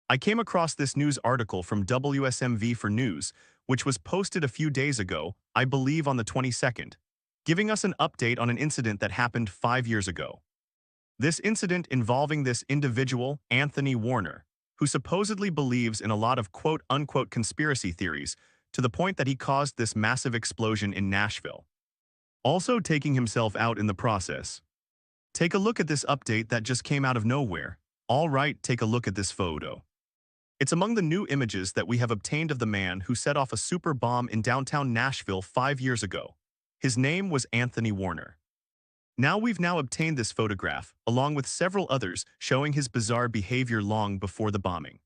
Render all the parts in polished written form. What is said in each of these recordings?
I came across this news article from WSMV for News, which was posted a few days ago, I believe on the 22nd, giving us an update on an incident that happened 5 years ago. This incident involving this individual, Anthony Warner, who supposedly believes in a lot of quote-unquote conspiracy theories to the point that he caused this massive explosion in Nashville, also taking himself out in the process. Take a look at this update that just came out of nowhere. All right, take a look at this photo. It's among the new images that we have obtained of the man who set off a super bomb in downtown Nashville 5 years ago. His name was Anthony Warner. We've now obtained this photograph, along with several others showing his bizarre behavior long before the bombing.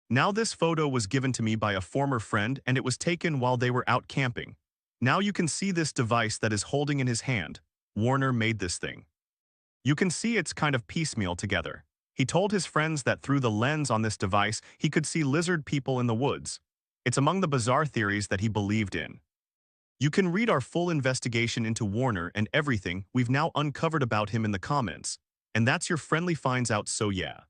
Now this photo was given to me by a former friend and it was taken while they were out camping. Now you can see this device that is holding in his hand. Warner made this thing. You can see it's kind of piecemeal together. He told his friends that through the lens on this device, he could see lizard people in the woods. It's among the bizarre theories that he believed in. You can read our full investigation into Warner and everything we've now uncovered about him in the comments. And that's your friendly finds out, so yeah.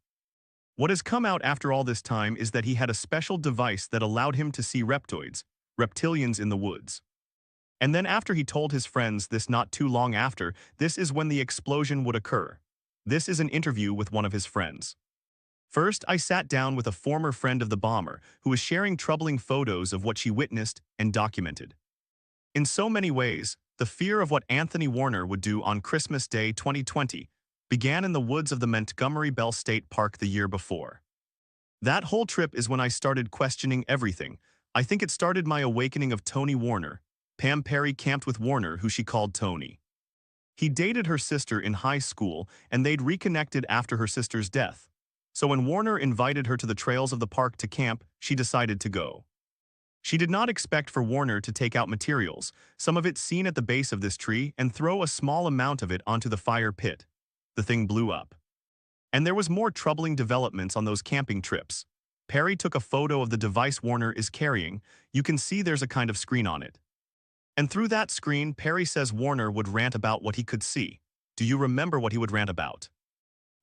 What has come out after all this time is that he had a special device that allowed him to see reptilians in the woods. And then after he told his friends this not too long after, this is when the explosion would occur. This is an interview with one of his friends. First, I sat down with a former friend of the bomber who was sharing troubling photos of what she witnessed and documented. In so many ways, the fear of what Anthony Warner would do on Christmas Day 2020 began in the woods of the Montgomery Bell State Park the year before. That whole trip is when I started questioning everything. I think it started my awakening of Tony Warner. Pam Perry camped with Warner, who she called Tony. He dated her sister in high school, and they'd reconnected after her sister's death. So when Warner invited her to the trails of the park to camp, she decided to go. She did not expect for Warner to take out materials, some of it seen at the base of this tree, and throw a small amount of it onto the fire pit. The thing blew up. And there was more troubling developments on those camping trips. Perry took a photo of the device Warner is carrying. You can see there's a kind of screen on it. And through that screen, Perry says Warner would rant about what he could see. Do you remember what he would rant about?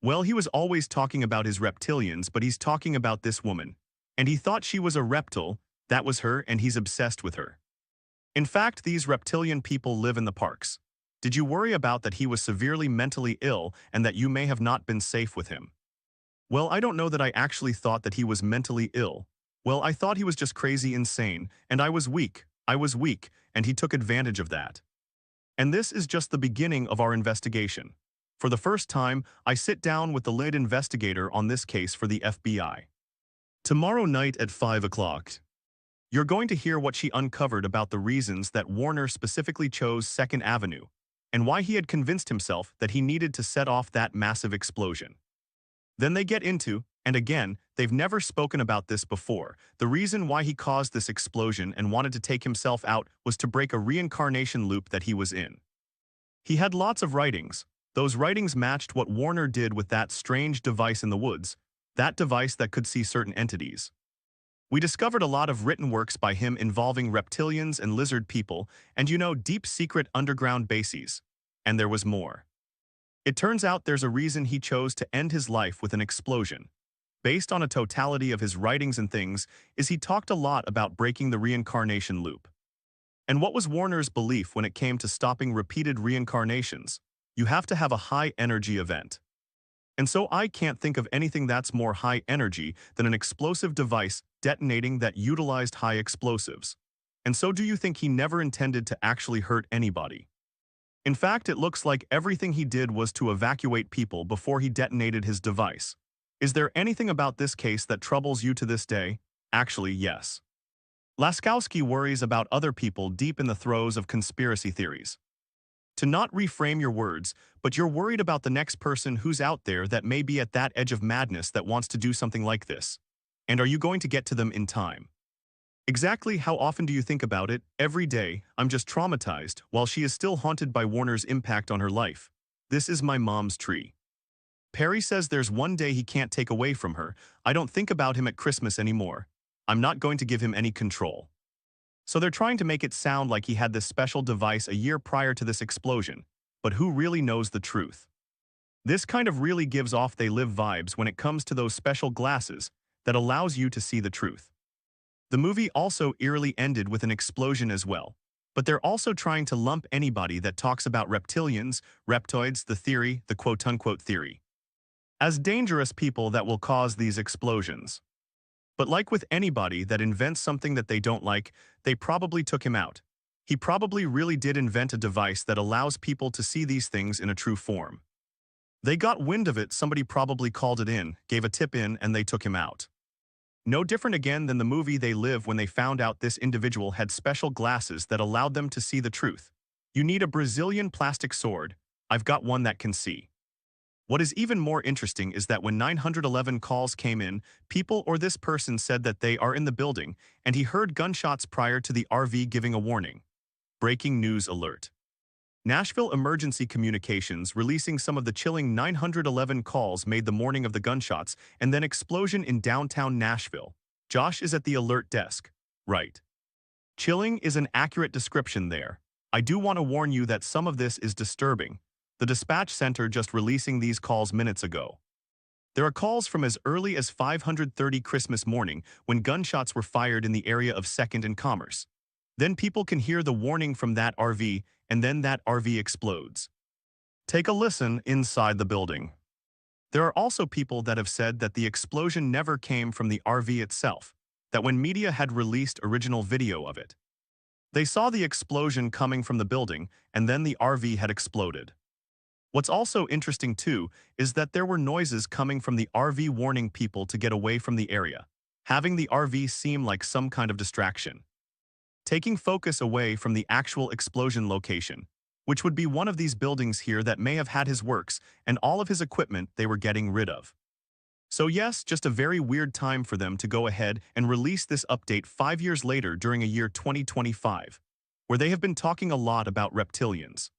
Well, he was always talking about his reptilians, but he's talking about this woman. And he thought she was a reptile. That was her, and he's obsessed with her. In fact, these reptilian people live in the parks. Did you worry about that he was severely mentally ill and that you may have not been safe with him? Well, I don't know that I actually thought that he was mentally ill. Well, I thought he was just crazy insane, and I was weak, and he took advantage of that. And this is just the beginning of our investigation. For the first time, I sit down with the lead investigator on this case for the FBI. Tomorrow night at 5 o'clock. You're going to hear what she uncovered about the reasons that Warner specifically chose 2nd Avenue, and why he had convinced himself that he needed to set off that massive explosion. Then they get into, and again, they've never spoken about this before, the reason why he caused this explosion and wanted to take himself out was to break a reincarnation loop that he was in. He had lots of writings. Those writings matched what Warner did with that strange device in the woods, that device that could see certain entities. We discovered a lot of written works by him involving reptilians and lizard people and deep secret underground bases. And there was more. It turns out there's a reason he chose to end his life with an explosion. Based on a totality of his writings and things, is he talked a lot about breaking the reincarnation loop. And what was Warner's belief when it came to stopping repeated reincarnations? You have to have a high-energy event. And so I can't think of anything that's more high energy than an explosive device detonating that utilized high explosives. And so do you think he never intended to actually hurt anybody? In fact, it looks like everything he did was to evacuate people before he detonated his device. Is there anything about this case that troubles you to this day? Actually, yes. Laskowski worries about other people deep in the throes of conspiracy theories. To not reframe your words, but you're worried about the next person who's out there that may be at that edge of madness that wants to do something like this. And are you going to get to them in time? Exactly how often do you think about it? Every day, I'm just traumatized, while she is still haunted by Warner's impact on her life. This is my mom's tree. Perry says there's one day he can't take away from her. I don't think about him at Christmas anymore. I'm not going to give him any control. So they're trying to make it sound like he had this special device a year prior to this explosion, but who really knows the truth? This kind of really gives off they live vibes when it comes to those special glasses. that allows you to see the truth. The movie also eerily ended with an explosion as well, but they're also trying to lump anybody that talks about reptilians, reptoids, the theory, the quote-unquote theory, as dangerous people that will cause these explosions. But like with anybody that invents something that they don't like, they probably took him out. He probably really did invent a device that allows people to see these things in a true form. They got wind of it, somebody probably called it in, gave a tip in, and they took him out. No different again than the movie They Live when they found out this individual had special glasses that allowed them to see the truth. You need a Brazilian plastic sword. I've got one that can see. What is even more interesting is that when 911 calls came in, people or this person said that they are in the building, and he heard gunshots prior to the RV giving a warning. Breaking news alert. Nashville Emergency Communications releasing some of the chilling 911 calls made the morning of the gunshots and then explosion in downtown Nashville. Josh is at the alert desk. Right. Chilling is an accurate description there. I do want to warn you that some of this is disturbing. The dispatch center just releasing these calls minutes ago. There are calls from as early as 5:30 Christmas morning when gunshots were fired in the area of 2nd and Commerce. Then people can hear the warning from that RV, and then that RV explodes. Take a listen inside the building. There are also people that have said that the explosion never came from the RV itself, that when media had released original video of it, they saw the explosion coming from the building, and then the RV had exploded. What's also interesting too is that there were noises coming from the RV warning people to get away from the area, having the RV seem like some kind of distraction, taking focus away from the actual explosion location, which would be one of these buildings here that may have had his works and all of his equipment they were getting rid of. So yes, just a very weird time for them to go ahead and release this update 5 years later during a year 2025, where they have been talking a lot about reptilians.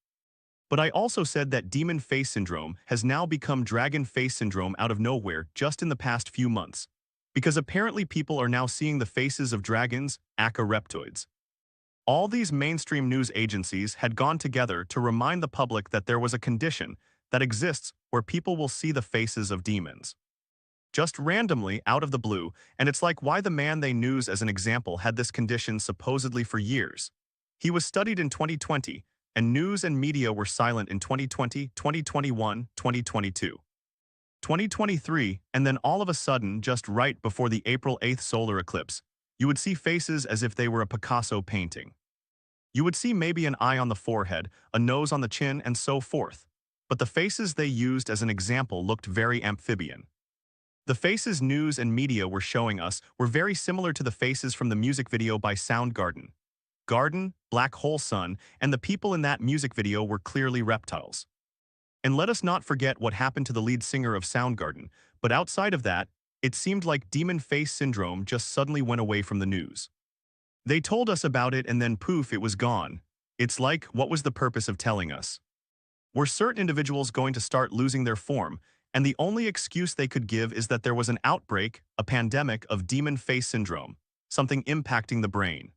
But I also said that demon face syndrome has now become dragon face syndrome out of nowhere just in the past few months, because apparently people are now seeing the faces of dragons, aka reptoids. All these mainstream news agencies had gone together to remind the public that there was a condition that exists where people will see the faces of demons. Just randomly, out of the blue, and it's like why the man they use as an example had this condition supposedly for years. He was studied in 2020, and news and media were silent in 2020, 2021, 2022, 2023, and then all of a sudden, just right before the April 8th solar eclipse, you would see faces as if they were a Picasso painting. You would see maybe an eye on the forehead, a nose on the chin, and so forth. But the faces they used as an example looked very amphibian. The faces news and media were showing us were very similar to the faces from the music video by Soundgarden. Garden, Black Hole Sun, and the people in that music video were clearly reptiles. And let us not forget what happened to the lead singer of Soundgarden, but outside of that, it seemed like demon face syndrome just suddenly went away from the news. They told us about it and then poof, it was gone. It's like, what was the purpose of telling us? Were certain individuals going to start losing their form, and the only excuse they could give is that there was an outbreak, a pandemic of demon face syndrome, something impacting the brain.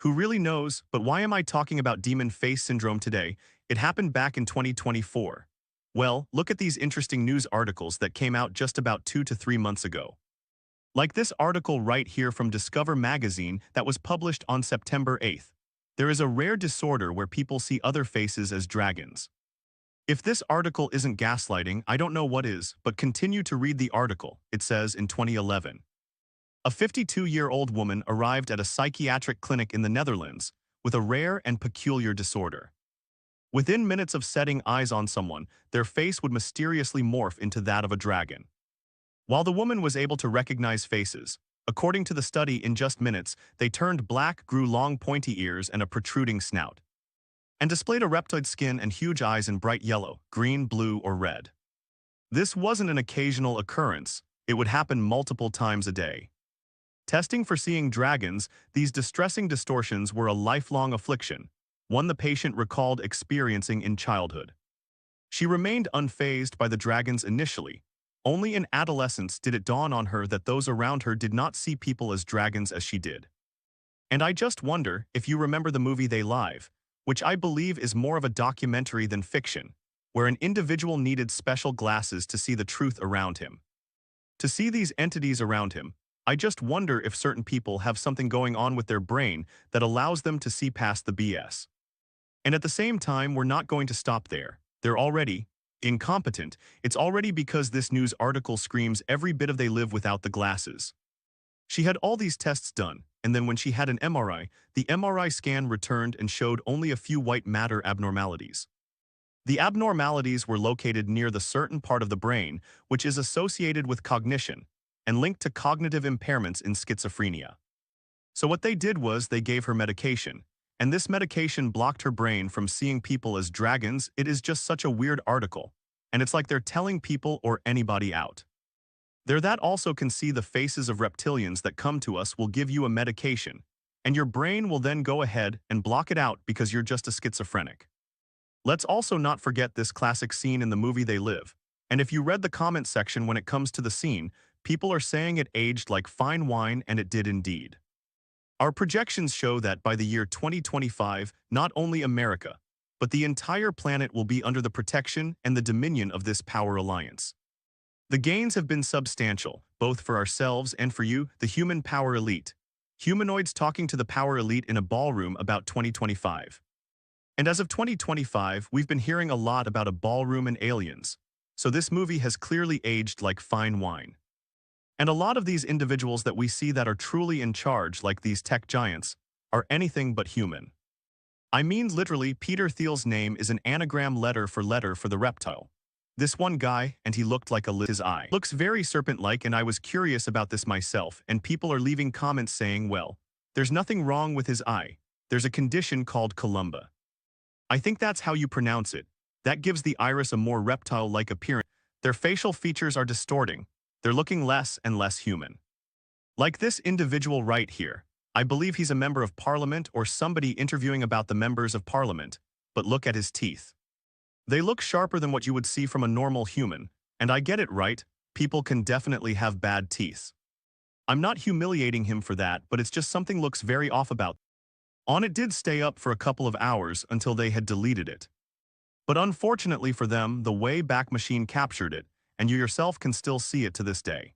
Who really knows, but why am I talking about demon face syndrome today? It happened back in 2024. Well, look at these interesting news articles that came out just about 2 to 3 months ago. Like this article right here from Discover magazine that was published on September 8th. There is a rare disorder where people see other faces as dragons. If this article isn't gaslighting, I don't know what is, but continue to read the article. It says in 2011. A 52-year-old woman arrived at a psychiatric clinic in the Netherlands with a rare and peculiar disorder. Within minutes of setting eyes on someone, their face would mysteriously morph into that of a dragon. While the woman was able to recognize faces, according to the study, in just minutes, they turned black, grew long pointy ears and a protruding snout, and displayed a reptoid skin and huge eyes in bright yellow, green, blue, or red. This wasn't an occasional occurrence, it would happen multiple times a day. Testing for seeing dragons, these distressing distortions were a lifelong affliction, one the patient recalled experiencing in childhood. She remained unfazed by the dragons initially. Only in adolescence did it dawn on her that those around her did not see people as dragons as she did. And I just wonder if you remember the movie They Live, which I believe is more of a documentary than fiction, where an individual needed special glasses to see the truth around him. To see these entities around him, I just wonder if certain people have something going on with their brain that allows them to see past the BS. And at the same time, we're not going to stop there. They're already incompetent. It's already because this news article screams every bit of they live without the glasses. She had all these tests done, and then when she had an MRI, the MRI scan returned and showed only a few white matter abnormalities. The abnormalities were located near the certain part of the brain which is associated with cognition and linked to cognitive impairments in schizophrenia. So what they did was they gave her medication, and this medication blocked her brain from seeing people as dragons. It is just such a weird article, and it's like they're telling people or anybody out. They're that also can see the faces of reptilians that come to us will give you a medication, and your brain will then go ahead and block it out because you're just a schizophrenic. Let's also not forget this classic scene in the movie They Live, and if you read the comment section when it comes to the scene, people are saying it aged like fine wine, and it did indeed. Our projections show that by the year 2025, not only America, but the entire planet will be under the protection and the dominion of this power alliance. The gains have been substantial, both for ourselves and for you, the human power elite. Humanoids talking to the power elite in a ballroom about 2025. And as of 2025, we've been hearing a lot about a ballroom and aliens, so this movie has clearly aged like fine wine. And a lot of these individuals that we see that are truly in charge, like these tech giants, are anything but human. I mean literally, Peter Thiel's name is an anagram letter for the reptile. This one guy, and he looked like his eye looks very serpent-like, and I was curious about this myself, and people are leaving comments saying, well, there's nothing wrong with his eye. There's a condition called columba. I think that's how you pronounce it. That gives the iris a more reptile-like appearance. Their facial features are distorting. They're looking less and less human. Like this individual right here. I believe he's a member of parliament or somebody interviewing about the members of parliament, but look at his teeth. They look sharper than what you would see from a normal human, and I get it, right? People can definitely have bad teeth. I'm not humiliating him for that, but it's just something looks very off about. It did stay up for a couple of hours until they had deleted it. But unfortunately for them, the Wayback Machine captured it, and you yourself can still see it to this day.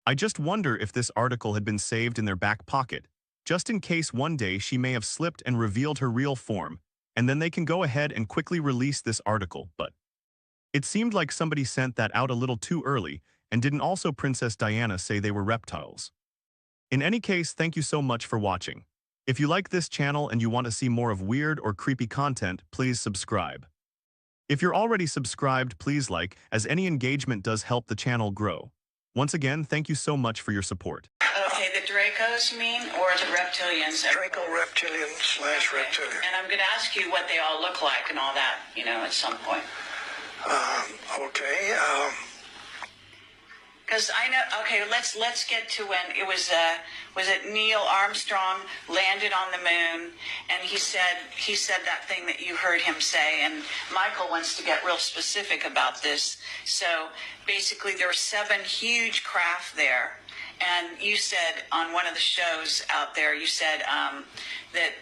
I just wonder if this article had been saved in their back pocket, just in case one day she may have slipped and revealed her real form, and then they can go ahead and quickly release this article, but it seemed like somebody sent that out a little too early, and didn't also Princess Diana say they were reptiles. In any case, thank you so much for watching. If you like this channel and you want to see more of weird or creepy content, please subscribe. If you're already subscribed, please like, as any engagement does help the channel grow. Once again, thank you so much for your support. Okay, the Dracos you mean, or the reptilians? Draco reptilian / reptilian. And I'm going to ask you what they all look like and all that, at some point. Okay. Because I know. Okay, let's get to when it was it Neil Armstrong landed on the moon, and he said that thing that you heard him say, and Michael wants to get real specific about this. So basically, there were 7 huge craft there, and you said on one of the shows out there, you said that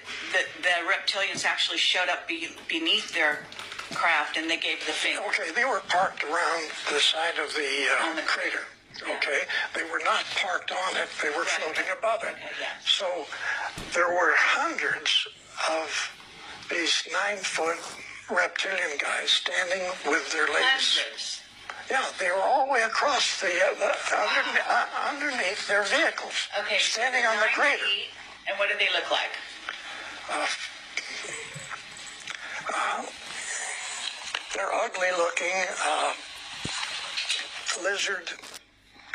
the reptilians actually showed up beneath their craft, and they gave the finger. Okay, they were parked around the side of the crater. Yeah. Okay, they were not parked on it, they were floating above it. Okay, yeah. So there were hundreds of these 9-foot reptilian guys standing with their legs. Hundreds. Yeah, they were all the way across underneath their vehicles, Okay, standing so on the 9 crater. feet, and what did they look like? They're ugly looking, lizard,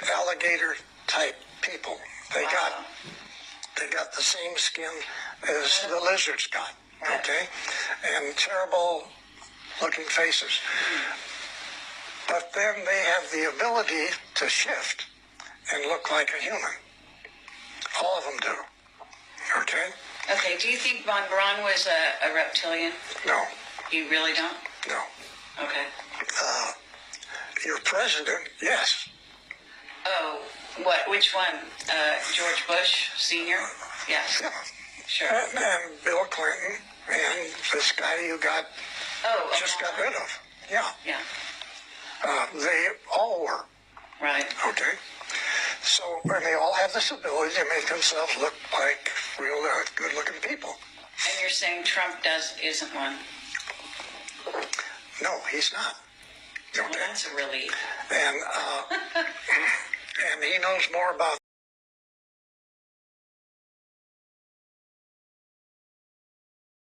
alligator type people. They got the same skin as the lizards got, okay? And terrible looking faces. But then they have the ability to shift and look like a human. All of them do, okay? Okay, do you think Von Braun was a reptilian? No, You really don't? no. Okay. Your president, yes. Oh, what? Which one? George Bush Sr.? Yes. Yeah. Sure. And Bill Clinton and this guy you got just got rid of. Yeah. Yeah. They all were. Right. Okay? So, and they all have this ability to make themselves look like real good-looking people. And you're saying Trump isn't one? No, he's not. Okay? Well, that's a relief. And, and he knows more about